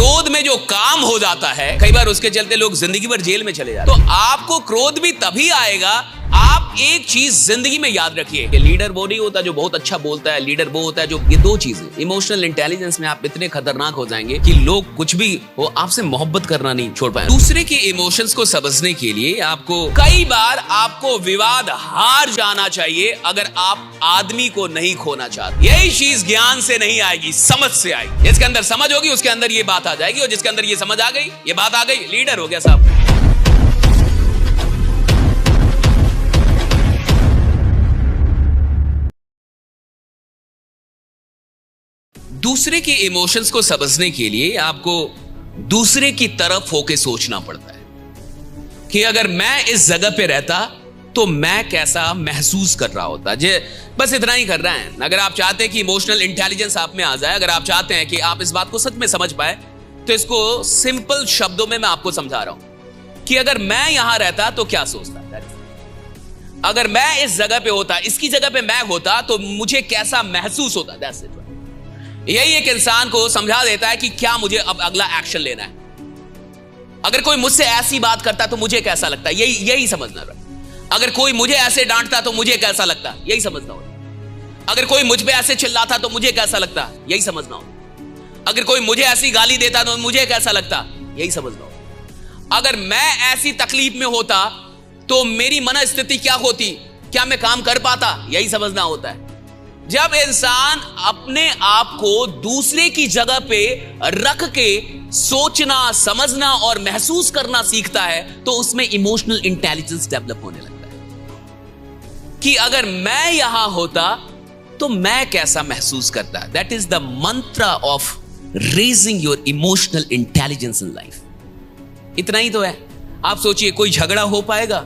क्रोध में जो काम हो जाता है, कई बार उसके चलते लोग जिंदगी भर जेल में चले जाते हैं। तो आपको क्रोध भी तभी आएगा, आप एक चीज जिंदगी में याद रखिए कि लीडर वो नहीं होता जो बहुत अच्छा बोलता है, लीडर वो होता है जो, ये दो चीजें, इमोशनल इंटेलिजेंस में आप इतने खतरनाक हो जाएंगे कि लोग कुछ भी हो आपसे मोहब्बत करना नहीं छोड़ पाए। दूसरे के इमोशंस को समझने के लिए आपको कई बार आपको विवाद हार जाना चाहिए अगर आप आदमी को नहीं खोना चाहते। यही चीज ज्ञान से नहीं आएगी, समझ से आएगी। जिसके अंदर समझ होगी उसके अंदर ये बात आ जाएगी, और जिसके अंदर ये समझ आ गई, ये बात आ गई, लीडर हो गया साहब। दूसरे के इमोशंस को समझने के लिए आपको दूसरे की तरफ होके सोचना पड़ता है कि अगर मैं इस जगह पे रहता तो मैं कैसा महसूस कर रहा होता। जे बस इतना ही कर रहा है। अगर आप चाहते हैं कि इमोशनल इंटेलिजेंस आप में आ जाए, अगर आप चाहते हैं कि आप इस बात को सच में समझ पाए, तो इसको सिंपल शब्दों में मैं आपको समझा रहा हूं कि अगर मैं यहां रहता तो क्या सोचता, अगर मैं इस जगह पे होता, इसकी जगह पे मैं होता तो मुझे कैसा महसूस होता। That's it. यही एक इंसान को समझा देता है कि क्या मुझे अब अगला एक्शन लेना है। अगर कोई मुझसे ऐसी बात करता तो मुझे कैसा लगता, यही समझना रहा। अगर कोई मुझे ऐसे डांटता तो मुझे कैसा लगता, यही समझना होता। अगर कोई मुझ पे ऐसे चिल्लाता तो मुझे कैसा लगता, यही समझना होता। अगर कोई मुझे ऐसी गाली देता तो मुझे कैसा लगता, यही समझना होता। अगर मैं ऐसी तकलीफ में होता तो मेरी मनस्थिति क्या होती, क्या मैं काम कर पाता, यही समझना होता है। जब इंसान अपने आप को दूसरे की जगह पे रख के सोचना, समझना और महसूस करना सीखता है तो उसमें इमोशनल इंटेलिजेंस डेवलप होने लगता है कि अगर मैं यहां होता तो मैं कैसा महसूस करता। दैट इज द मंत्र of raising your emotional intelligence in life. इतना ही तो है। आप सोचिए, कोई झगड़ा हो पाएगा,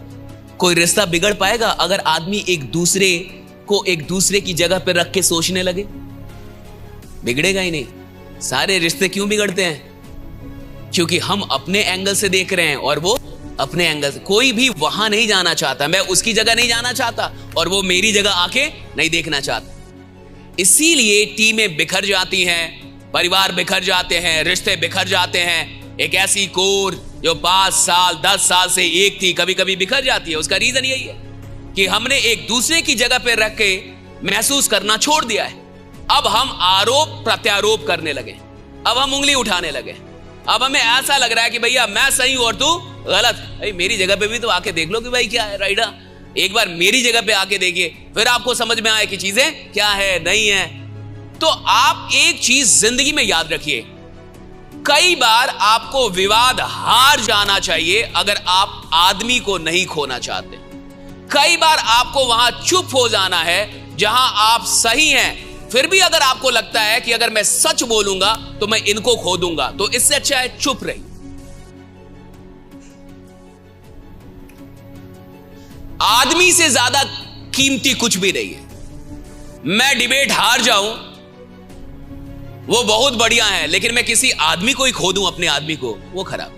कोई रिश्ता बिगड़ पाएगा अगर आदमी एक दूसरे को एक दूसरे की जगह पर रख के सोचने लगे? बिगड़ेगा ही नहीं। सारे रिश्ते क्यों बिगड़ते हैं? क्योंकि हम अपने एंगल से देख रहे हैं और वो अपने एंगल से। कोई भी वहां नहीं जाना चाहता, मैं उसकी जगह नहीं जाना चाहता और वो मेरी जगह आके नहीं देखना चाहता। इसीलिए टीमें बिखर जाती हैं, परिवार बिखर जाते हैं, रिश्ते बिखर जाते हैं। एक ऐसी कोर जो 5 साल 10 साल से एक थी, कभी कभी बिखर जाती है। उसका रीजन यही है कि हमने एक दूसरे की जगह पे रख के महसूस करना छोड़ दिया है। अब हम आरोप प्रत्यारोप करने लगे, अब हम उंगली उठाने लगे। अब हमें ऐसा लग रहा है कि भैया मैं सही हूं और तू गलत। भाई मेरी जगह पे भी तो आके देख लो कि भाई क्या है, राइडा। एक बार मेरी जगह पे आके देखिए, फिर आपको समझ में आए कि चीजें क्या है, नहीं है। तो आप एक चीज जिंदगी में याद रखिए, कई बार आपको विवाद हार जाना चाहिए अगर आप आदमी को नहीं खोना चाहते। कई बार आपको वहां चुप हो जाना है जहां आप सही हैं, फिर भी अगर आपको लगता है कि अगर मैं सच बोलूंगा तो मैं इनको खो दूंगा, तो इससे अच्छा है चुप रही। आदमी से ज्यादा कीमती कुछ भी नहीं है। मैं डिबेट हार जाऊं वो बहुत बढ़िया है, लेकिन मैं किसी आदमी को ही खो दूं, अपने आदमी को, वो खराब।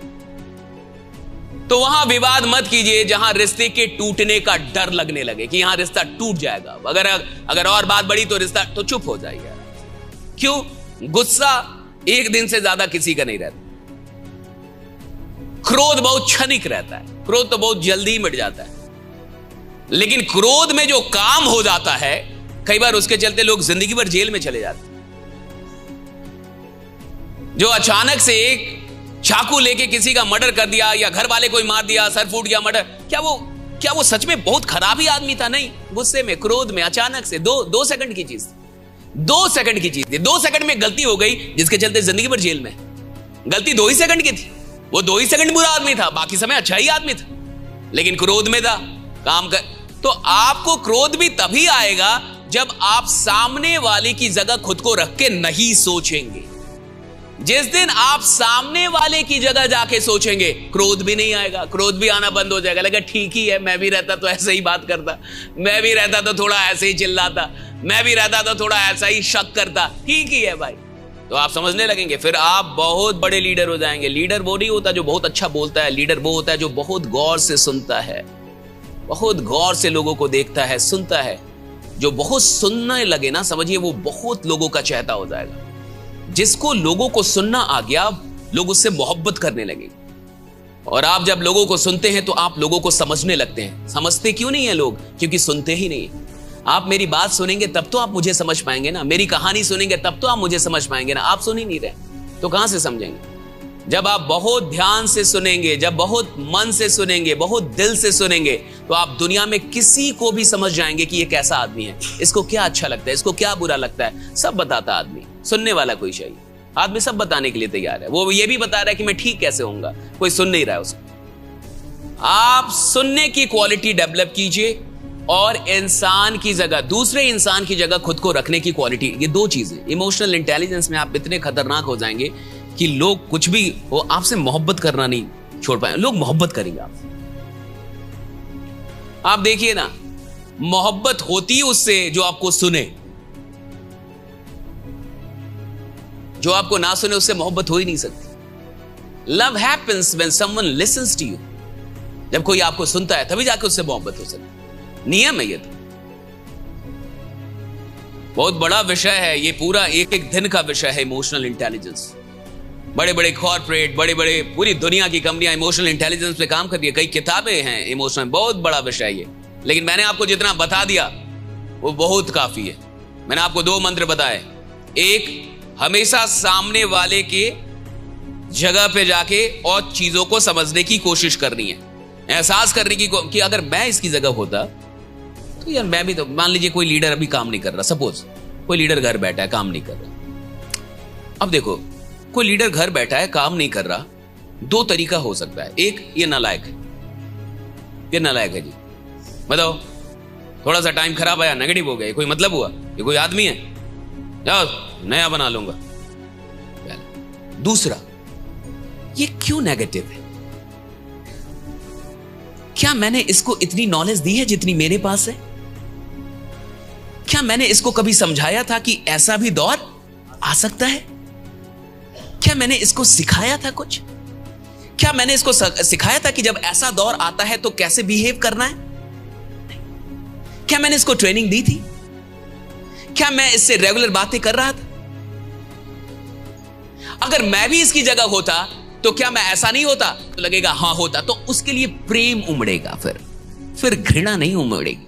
तो वहां विवाद मत कीजिए जहां रिश्ते के टूटने का डर लगने लगे कि यहां रिश्ता टूट जाएगा। अगर और बात बढ़ी तो रिश्ता, तो चुप हो जाइए। क्यों? गुस्सा एक दिन से ज्यादा किसी का नहीं रहता। क्रोध बहुत क्षणिक रहता है, क्रोध तो बहुत जल्दी ही मिट जाता है। लेकिन क्रोध में जो काम हो जाता है, कई बार उसके चलते लोग जिंदगी भर जेल में चले जाते हैं। जो अचानक से एक चाकू लेके किसी का मर्डर कर दिया या घर वाले को ही मार दिया, सर फूट गया, मर्डर, क्या वो सच में बहुत खराब ही आदमी था? नहीं, गुस्से में, क्रोध में, अचानक से दो सेकंड की चीज, 2 सेकंड की चीज थी। 2 सेकंड में गलती हो गई जिसके चलते जिंदगी भर जेल में। गलती 2 ही सेकंड की थी। वो 2 ही सेकंड बुरा आदमी था, बाकी समय अच्छा ही आदमी था, लेकिन क्रोध में था काम कर। तो आपको क्रोध भी तभी आएगा जब आप सामने वाले की जगह खुद को रख के नहीं सोचेंगे। जिस दिन आप सामने वाले की जगह जाके सोचेंगे, क्रोध भी नहीं आएगा, क्रोध भी आना बंद हो जाएगा। लगा ठीक ही है, मैं भी रहता तो ऐसे ही बात करता, मैं भी रहता तो थोड़ा ऐसे ही चिल्लाता, मैं भी रहता तो थोड़ा ऐसा ही शक करता, ठीक ही है भाई। तो आप समझने लगेंगे, फिर आप बहुत बड़े लीडर हो जाएंगे। लीडर वो नहीं होता जो बहुत अच्छा बोलता है, लीडर वो होता है जो बहुत गौर से सुनता है, बहुत गौर से लोगों को देखता है, सुनता है। जो बहुत सुनने लगे ना, समझिए वो बहुत लोगों का चहेता हो जाएगा। जिसको लोगों को सुनना आ गया, लोग उससे मोहब्बत करने लगेंगे। और आप जब लोगों को सुनते हैं तो आप लोगों को समझने लगते हैं। समझते क्यों नहीं है लोग? क्योंकि सुनते ही नहीं। आप मेरी बात सुनेंगे तब तो आप मुझे समझ पाएंगे ना, मेरी कहानी सुनेंगे तब तो आप मुझे समझ पाएंगे ना। आप सुन ही नहीं रहे तो कहां से समझेंगे? जब आप बहुत ध्यान से सुनेंगे, जब बहुत मन से सुनेंगे, बहुत दिल से सुनेंगे, तो आप दुनिया में किसी को भी समझ जाएंगे कि ये कैसा आदमी है, इसको क्या अच्छा लगता है, इसको क्या बुरा लगता है, सब बताता आदमी। सुनने वाला कोई चाहिए। आदमी सब बताने के लिए तैयार है। वो ये भी बता रहा है कि मैं ठीक कैसे होऊंगा, कोई सुन नहीं रहा है उसको। आप सुनने की क्वालिटी डेवलप कीजिए और इंसान की जगह, दूसरे इंसान की जगह खुद को रखने की क्वालिटी, ये दो चीजें। इमोशनल इंटेलिजेंस में आप इतने खतरनाक हो जाएंगे कि लोग कुछ भी हो आपसे मोहब्बत करना नहीं छोड़ पाए। लोग मोहब्बत करेंगे आपसे। आप देखिए ना, मोहब्बत होती उससे जो आपको सुने। जो आपको ना सुने उससे मोहब्बत हो ही नहीं सकती। Love happens when someone listens to you. जब कोई आपको सुनता है तभी जाके उससे मोहब्बत हो सकती। नियम है ये। तो बहुत बड़ा विषय है ये, पूरा एक एक दिन का विषय है इमोशनल इंटेलिजेंस। बड़े बड़े कॉर्पोरेट, बड़े बड़े पूरी दुनिया की कंपनियां इमोशनल इंटेलिजेंस पे काम करती है। कई किताबें हैं इमोशनल, बहुत बड़ा विषय ये। लेकिन मैंने आपको जितना बता दिया वो बहुत काफी है। मैंने आपको दो मंत्र बताए। एक, हमेशा सामने वाले के जगह पे जाके और चीजों को समझने की कोशिश करनी है, एहसास करने की कि अगर मैं इसकी जगह होता तो यार मैं भी तो, मान लीजिए कोई लीडर अभी काम नहीं कर रहा, सपोज कोई लीडर घर बैठा है काम नहीं कर रहा। अब देखो, कोई लीडर घर बैठा है काम नहीं कर रहा, दो तरीका हो सकता है। एक, ये नालायक है, ये नालायक है जी, बताओ थोड़ा सा टाइम खराब आया, नेगेटिव हो गया, कोई मतलब हुआ? ये कोई आदमी है? जाओ नया बना लूंगा। दूसरा, ये क्यों नेगेटिव है? क्या मैंने इसको इतनी नॉलेज दी है जितनी मेरे पास है? क्या मैंने इसको कभी समझाया था कि ऐसा भी दौर आ सकता है? क्या मैंने इसको सिखाया था कुछ? क्या मैंने इसको सिखाया था कि जब ऐसा दौर आता है तो कैसे बिहेव करना है? क्या मैंने इसको ट्रेनिंग दी थी? क्या मैं इससे रेगुलर बातें कर रहा था? अगर मैं भी इसकी जगह होता तो क्या मैं ऐसा नहीं होता? तो लगेगा हाँ होता। तो उसके लिए प्रेम उमड़ेगा, फिर घृणा नहीं उमड़ेगी।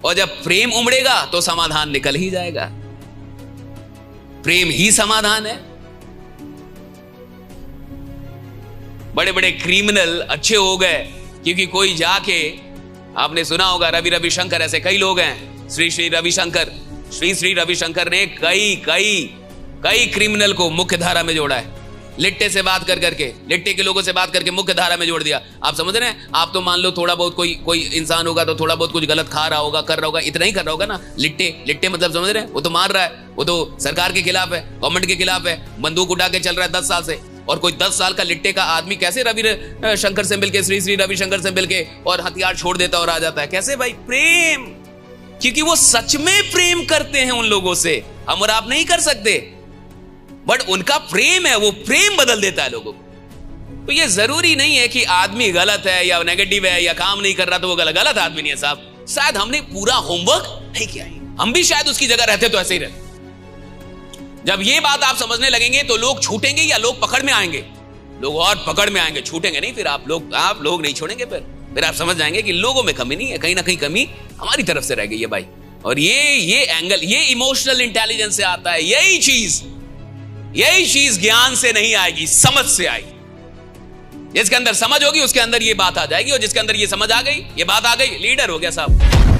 और जब प्रेम उमड़ेगा तो समाधान निकल ही जाएगा। प्रेम ही समाधान है। बड़े बड़े क्रिमिनल अच्छे हो गए क्योंकि कोई जाके, आपने सुना होगा रविशंकर, ऐसे कई लोग हैं, श्री रविशंकर ने कई क्रिमिनल को मुख्य धारा में जोड़ा है। लिट्टे से बात करके, लिट्टे के लोगों से बात करके मुख्य धारा में जोड़ दिया। आप समझ रहे हैं? आप तो मान लो थोड़ा बहुत कोई इंसान होगा तो थोड़ा बहुत कुछ गलत खा रहा होगा, कर रहा होगा, इतना ही कर रहा होगा ना। लिट्टे मतलब समझ रहे हैं? वो तो मार रहा है, वो तो सरकार के खिलाफ है, गवर्नमेंट के खिलाफ है, बंदूक उठा के चल रहा है 10 साल से। और कोई 10 साल का लिट्टे का आदमी कैसे रविशंकर से मिलके, श्री रविशंकर से मिलके और हथियार छोड़ देता और आ जाता है? कैसे भाई? प्रेम। क्योंकि वो सच में प्रेम करते हैं उन लोगों से, हम और आप नहीं कर सकते, बट उनका प्रेम है, वो प्रेम बदल देता है लोगों को। तो ये जरूरी नहीं है कि आदमी गलत है या नेगेटिव है या काम नहीं कर रहा तो वो गलत आदमी नहीं है साहब। शायद हमने पूरा होमवर्क नहीं किया है, हम भी शायद उसकी जगह रहते तो ऐसे ही रहते। जब ये बात आप समझने लगेंगे तो लोग छूटेंगे या लोग पकड़ में आएंगे? लोग और पकड़ में आएंगे, छूटेंगे नहीं। फिर आप लोग नहीं छोड़ेंगे। फिर आप समझ जाएंगे कि लोगों में कमी नहीं है, कहीं ना कहीं कमी हमारी तरफ से रह गई है भाई। और ये एंगल, ये इमोशनल इंटेलिजेंस से आता है। यही चीज ज्ञान से नहीं आएगी, समझ से आएगी। जिसके अंदर समझ होगी उसके अंदर ये बात आ जाएगी, और जिसके अंदर ये समझ आ गई, ये बात आ गई, लीडर हो गया साहब।